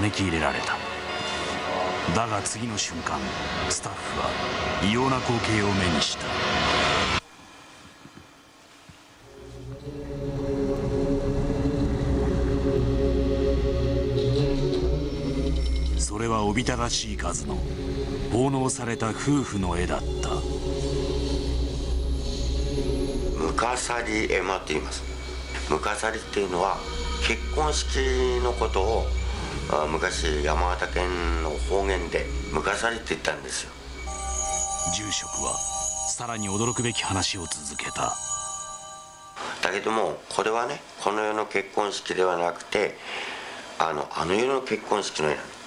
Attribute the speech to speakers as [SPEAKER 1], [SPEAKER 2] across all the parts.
[SPEAKER 1] 招き入れられた。だが次の瞬間、スタッフは異様な光景を目にした。それはおびただしい数の奉納された夫婦の絵だった。
[SPEAKER 2] ムカサリ絵馬と言います。ムカサリっていうのは結婚式のことを昔山形県の方言でムカサリって言ったんですよ。
[SPEAKER 1] 住職はさらに驚くべき話を続けた。
[SPEAKER 2] だけどもこれはね、この世の結婚式ではなくてあの世の結婚式の絵なんです。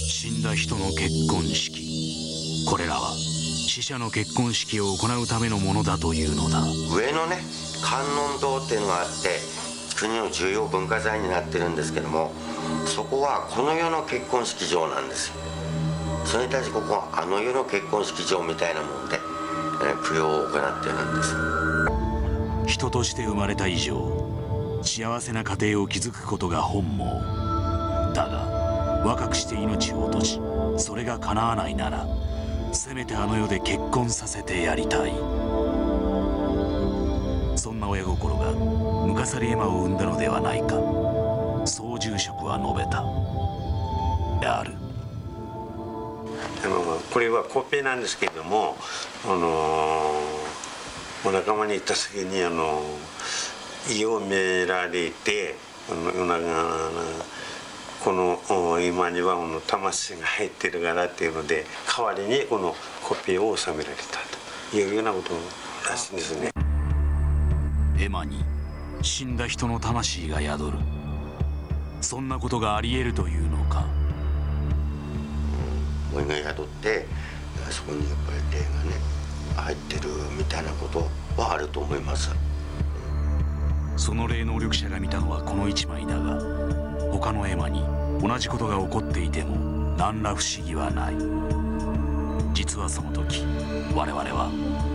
[SPEAKER 1] 死んだ人の結婚式、これらは死者の結婚式を行うためのものだというのだ。
[SPEAKER 2] 上のね観音堂っていうのがあって国の重要文化財になってるんですけども、そこはこの世の結婚式場なんですよ。それに対してここはあの世の結婚式場みたいなもんで、供養を行ってるんです。
[SPEAKER 1] 人として生まれた以上、幸せな家庭を築くことが本望だが、若くして命を落としそれが叶わないなら、せめてあの世で結婚させてやりたい。そんな親心がムカサリ絵馬を生んだのではないか、そう住職は述べた。である。
[SPEAKER 3] これはコピーなんですけれども、お仲間に行った先に胃をめられて、この今には魂が入ってるからっていうので、代わりにこのコピーを収められたというようなことらしいんですね。
[SPEAKER 1] 絵馬に死んだ人の魂が宿る、そんなことがあり得るというのか。
[SPEAKER 2] 思いが宿ってそこにやっぱり霊がね入ってるみたいなことはあると思います。
[SPEAKER 1] その霊能力者が見たのはこの一枚だが、他の絵馬に同じことが起こっていても何ら不思議はない。実はその時我々は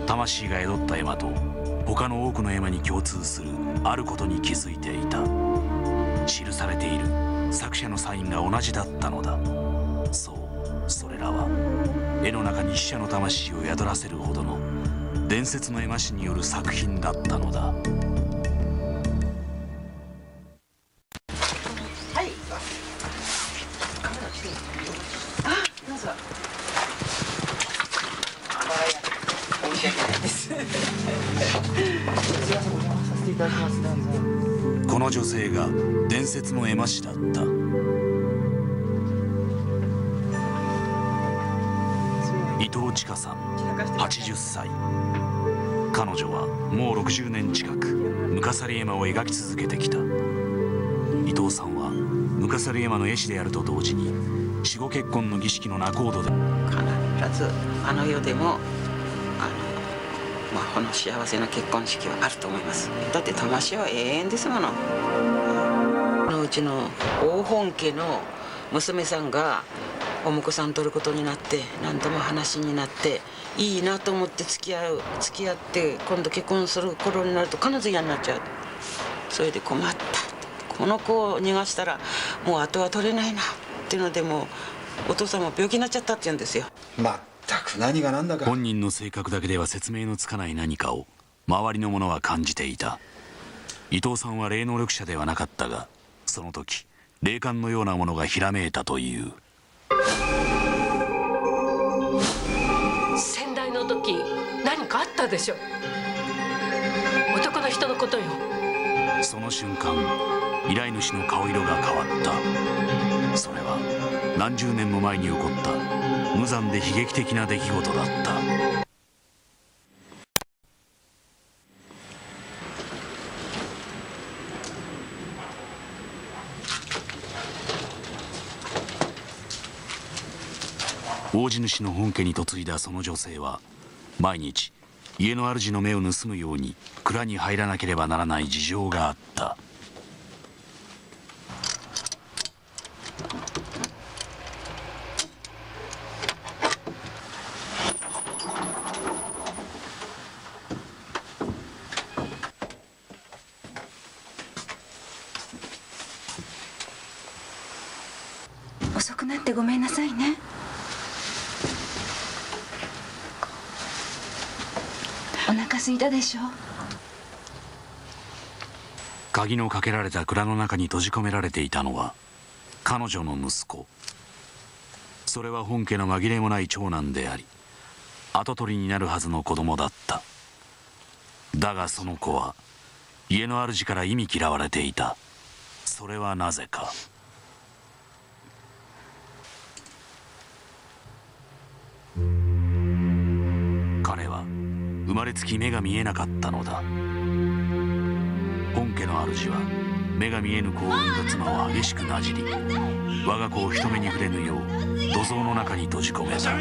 [SPEAKER 1] 魂が宿った絵馬と他の多くの絵馬に共通するあることに気づいていた。記されている作者のサインが同じだったのだ。そう、それらは絵の中に死者の魂を宿らせるほどの伝説の絵馬師による作品だったのだ。この女性が伝説の絵馬師だった。伊藤千佳さん、80歳。彼女はもう60年近くムカサリ絵馬を描き続けてきた。伊藤さんはムカサリ絵馬の絵師であると同時に死後結婚の儀式の仲人で、
[SPEAKER 4] 必ずあの世でもこの幸せな結婚式はあると思います。だって魂は永遠ですもの。うちの大本家の娘さんがお婿さん取ることになって、何度も話になっていいなと思って付き合って今度結婚する頃になると必ず嫌になっちゃう。それで困った、この子を逃がしたらもう後は取れないなっていうので、もうお父さんも病気になっちゃったって言うんですよ。
[SPEAKER 5] 全く何が何だか。
[SPEAKER 1] 本人の性格だけでは説明のつかない何かを周りの者は感じていた。伊藤さんは霊能力者ではなかったが、その時霊感のようなものがひらめいたという。
[SPEAKER 6] 先代の時何かあったでしょ。男の人のことよ。
[SPEAKER 1] その瞬間依頼主の顔色が変わった。それは何十年も前に起こった無残で悲劇的な出来事だった。大地主の本家に嫁いだその女性は毎日家の主の目を盗むように蔵に入らなければならない事情があった。
[SPEAKER 7] 遅くなってごめんなさいね。お腹空いたでしょ。
[SPEAKER 1] 鍵のかけられた蔵の中に閉じ込められていたのは彼女の息子。それは本家の紛れもない長男であり、跡取りになるはずの子供だった。だがその子は家の主から忌み嫌われていた。それはなぜか。彼は生まれつき目が見えなかったのだ。本家の主は目が見えぬ子を産んだ妻を激しくなじり、我が子を人目に触れぬよう土蔵の中に閉じ込めた。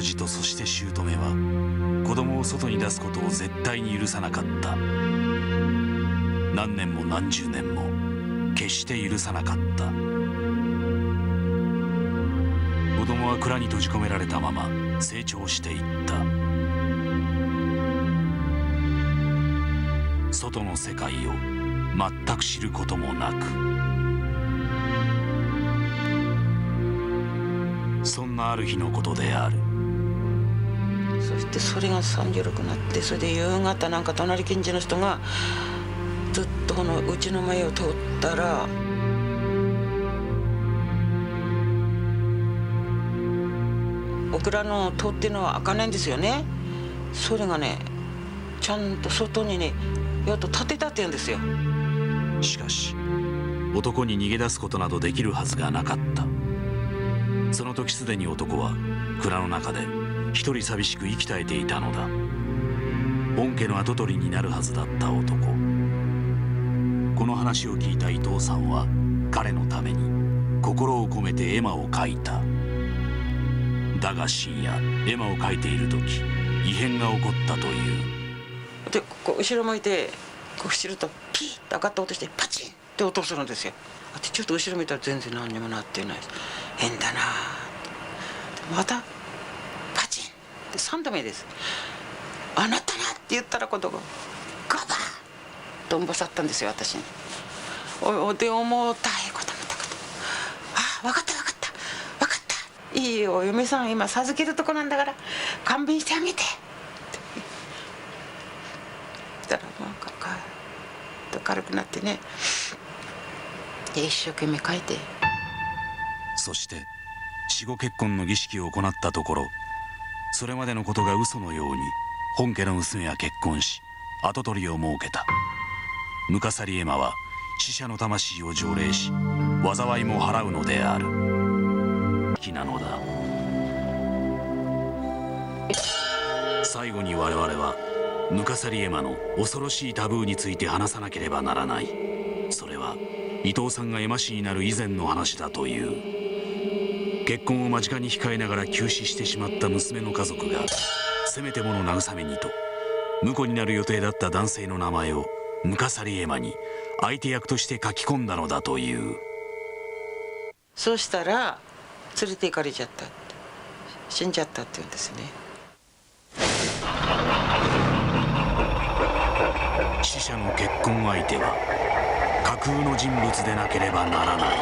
[SPEAKER 1] 主とそして姑は子供を外に出すことを絶対に許さなかった。何年も何十年も決して許さなかった。子供は蔵に閉じ込められたまま成長していった。外の世界を全く知ることもなく、そんなある日のことである。
[SPEAKER 4] そしてそれが36になって、それで夕方なんか隣近所の人がずっとこのうちの前を通ったら、オクラの戸っていうのは開かないんですよね。それがね、ちゃんと外にねやっと立てたって言うんですよ。
[SPEAKER 1] しかし男に逃げ出すことなどできるはずがなかった。その時すでに男は蔵の中で一人寂しく息絶えていたのだ。本家の跡取りになるはずだった男。この話を聞いた伊藤さんは彼のために心を込めて絵馬を描いた。だが深夜絵馬を描いている時、異変が起こったという。
[SPEAKER 4] でこう後ろ向いてこう走るとピーッと上がった音してパチンって音するんですよ。でちょっと後ろ見たら全然何にもなってないです。変だな。またパチンって3度目です。あなたなって言ったら今度ガバーッとんぼさったんですよ、私に。で重たいこと思ったこと。あ、分かった分かった分かった、いいよお嫁さん今授けるとこなんだから勘弁してあげてって言ったら、なんか軽くなってね、で一生懸命書いて。
[SPEAKER 1] そして死後結婚の儀式を行ったところ、それまでのことが嘘のように本家の娘は結婚し跡取りを設けた。ムカサリエマは死者の魂を条例し災いも払うのである。なのだ。最後に我々はムカサリエマの恐ろしいタブーについて話さなければならない。それは伊藤さんが絵馬師になる以前の話だという。結婚を間近に控えながら急死してしまった娘の家族がせめてもの慰めにと婿になる予定だった男性の名前をムカサリエマに相手役として書き込んだのだという。
[SPEAKER 4] そうしたら連れて行かれちゃった、死んじゃったって言うんですね。
[SPEAKER 1] 死者の結婚相手は架空の人物でなければならない。